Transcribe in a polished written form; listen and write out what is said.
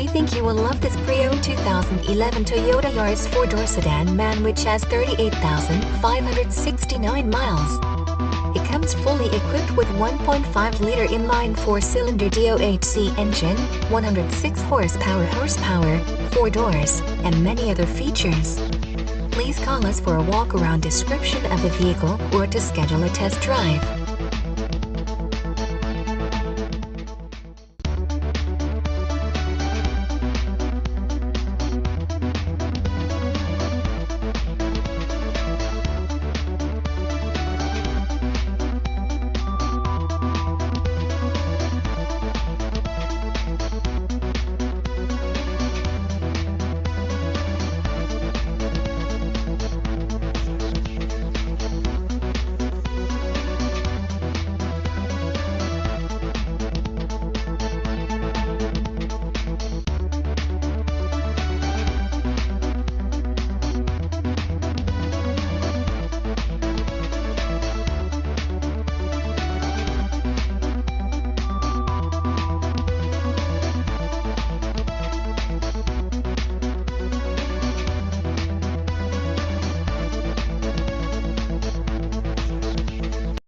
We think you will love this pre-owned 2011 Toyota Yaris 4-door sedan man, which has 38,569 miles. It comes fully equipped with 1.5-liter inline 4-cylinder DOHC engine, 106 horsepower, 4 doors, and many other features. Please call us for a walk-around description of the vehicle or to schedule a test drive.